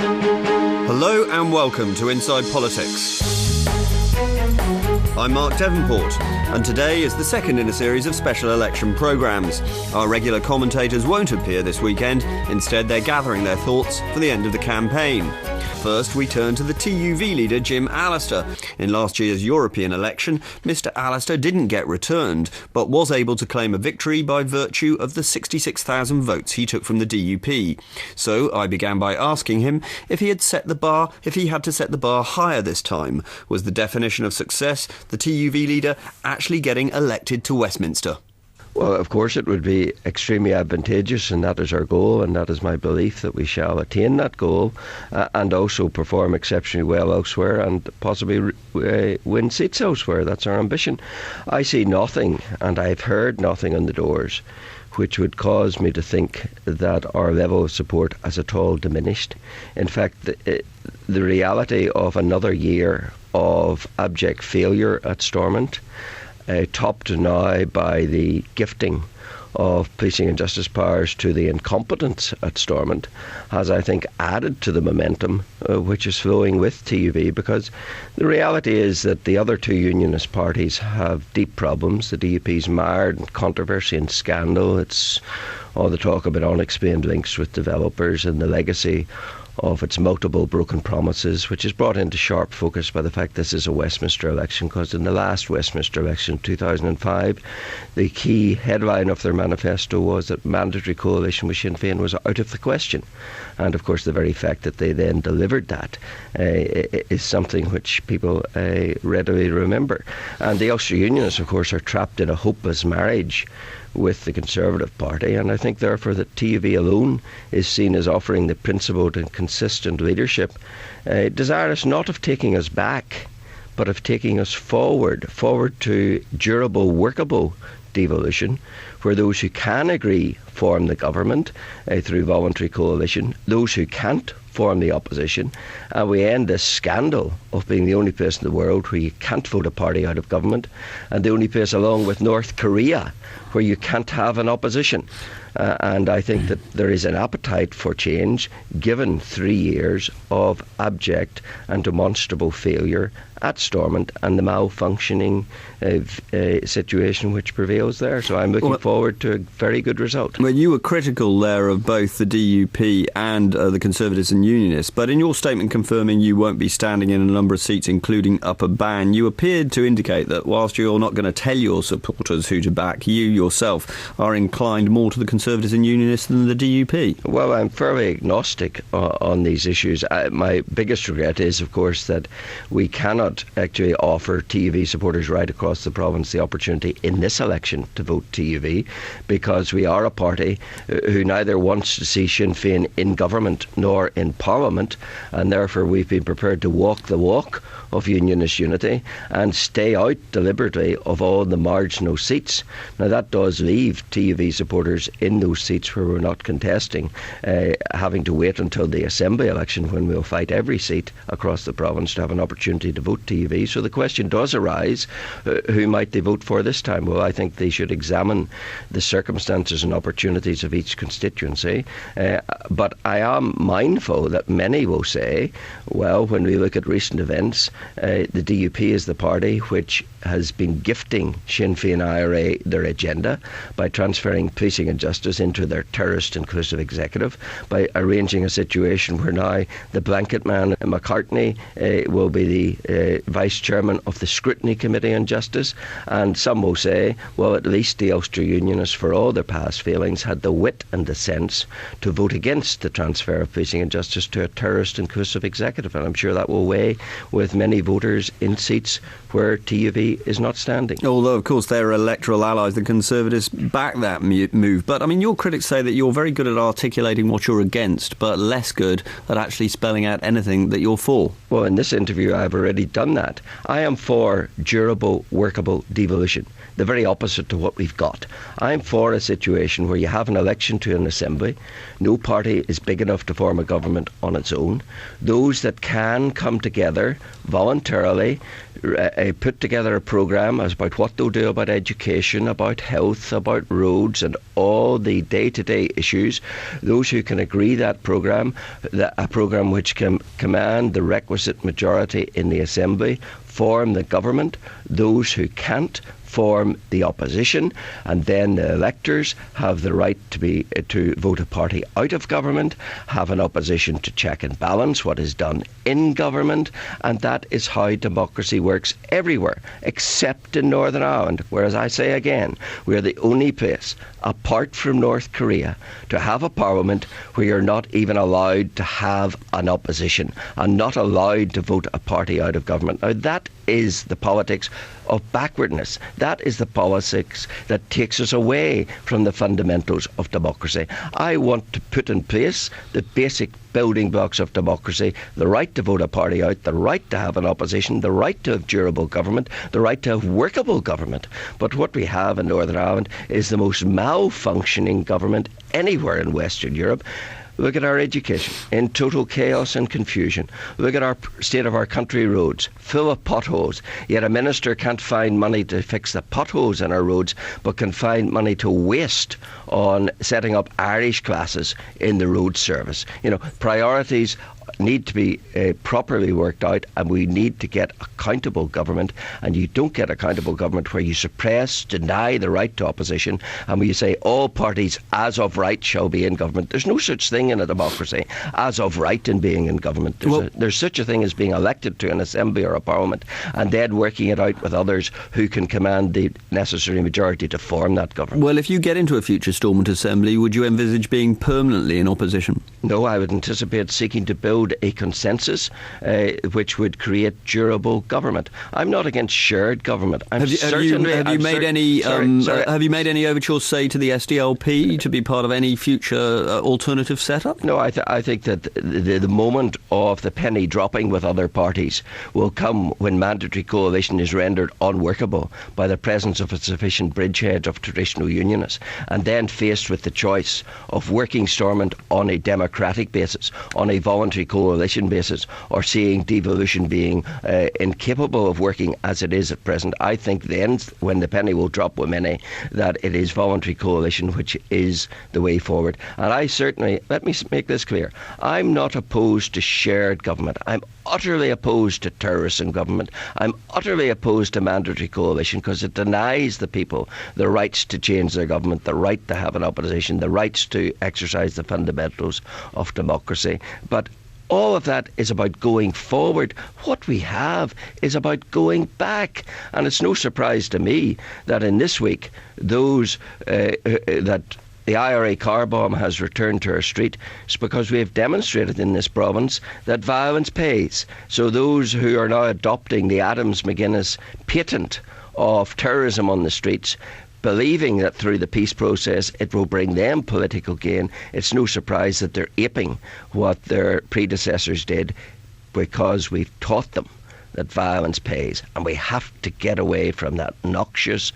Hello and welcome to Inside Politics. I'm Mark Devenport, and today is the second in a series of special election programmes. Our regular commentators won't appear this weekend. Instead, they're gathering their thoughts for the end of the campaign. First, we turn to the TUV leader, Jim Allister. In last year's European election, Mr Allister didn't get returned, but was able to claim a victory by virtue of the 66,000 votes he took from the DUP. So I began by asking him if he had to set the bar higher this time. Was the definition of success the TUV leader actually getting elected to Westminster? Well, of course it would be extremely advantageous, and that is our goal, and that is my belief that we shall attain that goal and also perform exceptionally well elsewhere and possibly win seats elsewhere. That's our ambition. I see nothing, and I've heard nothing on the doors, which would cause me to think that our level of support has at all diminished. In fact, the reality of another year of abject failure at Stormont, topped now by the gifting of policing and justice powers to the incompetents at Stormont, has, I think, added to the momentum which is flowing with TUV, because the reality is that the other two unionist parties have deep problems. The DUP's mired in controversy and scandal. It's all the talk about unexplained links with developers and the legacy of its multiple broken promises, which is brought into sharp focus by the fact this is a Westminster election, because in the last Westminster election, 2005, the key headline of their manifesto was that mandatory coalition with Sinn Féin was out of the question. And of course the very fact that they then delivered that is something which people readily remember. And the Ulster Unionists, of course, are trapped in a hopeless marriage with the Conservative Party, and I think therefore that TUV alone is seen as offering the principled and consistent leadership, desirous not of taking us back, but of taking us forward to durable, workable devolution, where those who can agree form the government through voluntary coalition, those who can't form the opposition, and we end this scandal of being the only place in the world where you can't vote a party out of government, and the only place, along with North Korea, where you can't have an opposition. And I think that there is an appetite for change, given 3 years of abject and demonstrable failure at Stormont and the malfunctioning situation which prevails there. So I'm looking forward to a very good result. Well, you were critical there of both the DUP and the Conservatives and Unionists, but in your statement confirming you won't be standing in a number of seats, including Upper Bann, you appeared to indicate that whilst you're not going to tell your supporters who to back, you yourself are inclined more to the Conservatives and Unionists than the DUP. Well, I'm fairly agnostic on these issues. My biggest regret is, of course, that we cannot actually offer TUV supporters right across the province the opportunity in this election to vote TUV, because we are a party who neither wants to see Sinn Féin in government nor in Parliament, and therefore we've been prepared to walk the walk of unionist unity and stay out deliberately of all the marginal seats. Now that does leave TUV supporters in those seats where we're not contesting, having to wait until the Assembly election, when we'll fight every seat across the province, to have an opportunity to vote TUV. So the question does arise, who might they vote for this time? Well, I think they should examine the circumstances and opportunities of each constituency, but I am mindful that many will say, well, when we look at recent events, the DUP is the party which has been gifting Sinn Féin IRA their agenda by transferring policing and justice into their terrorist inclusive executive, by arranging a situation where now the blanket man McCartney will be the vice chairman of the Scrutiny Committee on Justice. And some will say, well, at least the Ulster Unionists, for all their past failings, had the wit and the sense to vote against the transfer of policing and justice to a terrorist inclusive executive, and I'm sure that will weigh with many voters in seats where TUV is not standing. Although, of course, their electoral allies, the Conservatives, back that move. But, I mean, your critics say that you're very good at articulating what you're against, but less good at actually spelling out anything that you're for. Well, in this interview, I've already done that. I am for durable, workable devolution, the very opposite to what we've got. I'm for a situation where you have an election to an assembly. No party is big enough to form a government on its own. Those that can come together voluntarily, put together a programme about what they'll do about education, about health, about roads and all the day-to-day issues, those who can agree that programme, a programme which can command the requisite majority in the Assembly, form the government. Those who can't form the opposition, and then the electors have the right to vote a party out of government, have an opposition to check and balance what is done in government, and that is how democracy works everywhere, except in Northern Ireland, whereas I say again, we are the only place, apart from North Korea, to have a parliament where you're not even allowed to have an opposition and not allowed to vote a party out of government. Now that is the politics of backwardness. That is the politics that takes us away from the fundamentals of democracy. I want to put in place the basic building blocks of democracy: the right to vote a party out, the right to have an opposition, the right to have durable government, the right to have workable government. But what we have in Northern Ireland is the most malfunctioning government anywhere in Western Europe. Look at our education, in total chaos and confusion. Look at our state of our country roads, full of potholes. Yet a minister can't find money to fix the potholes in our roads, but can find money to waste on setting up Irish classes in the road service. You know, priorities need to be properly worked out, and we need to get accountable government. And you don't get accountable government where you suppress, deny the right to opposition, and where you say all parties as of right shall be in government. There's no such thing in a democracy as of right in being in government. There's such a thing as being elected to an assembly or a parliament and then working it out with others who can command the necessary majority to form that government. Well, if you get into a future Stormont assembly, would you envisage being permanently in opposition? No, I would anticipate seeking to build a consensus which would create durable government. I'm not against shared government. Have you made any overtures, say, to the SDLP to be part of any future alternative setup? No, I think that the moment of the penny dropping with other parties will come when mandatory coalition is rendered unworkable by the presence of a sufficient bridgehead of traditional unionists, and then faced with the choice of working Stormont on a democratic basis, on a voluntary coalition basis, or seeing devolution being incapable of working as it is at present. I think then, when the penny will drop with many, that it is voluntary coalition which is the way forward. And I certainly, let me make this clear, I'm not opposed to shared government. I'm utterly opposed to terrorism government. I'm utterly opposed to mandatory coalition because it denies the people the rights to change their government, the right to have an opposition, the rights to exercise the fundamentals of democracy. But all of that is about going forward. What we have is about going back. And it's no surprise to me that in this week, those that the IRA car bomb has returned to our street. It's because we have demonstrated in this province that violence pays. So those who are now adopting the Adams-McGuinness patent of terrorism on the streets, believing that through the peace process it will bring them political gain, it's no surprise that they're aping what their predecessors did, because we've taught them that violence pays, and we have to get away from that noxious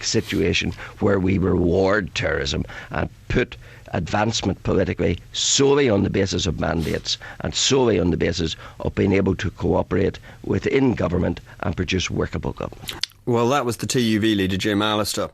situation where we reward terrorism and put advancement politically solely on the basis of mandates and solely on the basis of being able to cooperate within government and produce workable government. Well, that was the TUV leader, Jim Allister.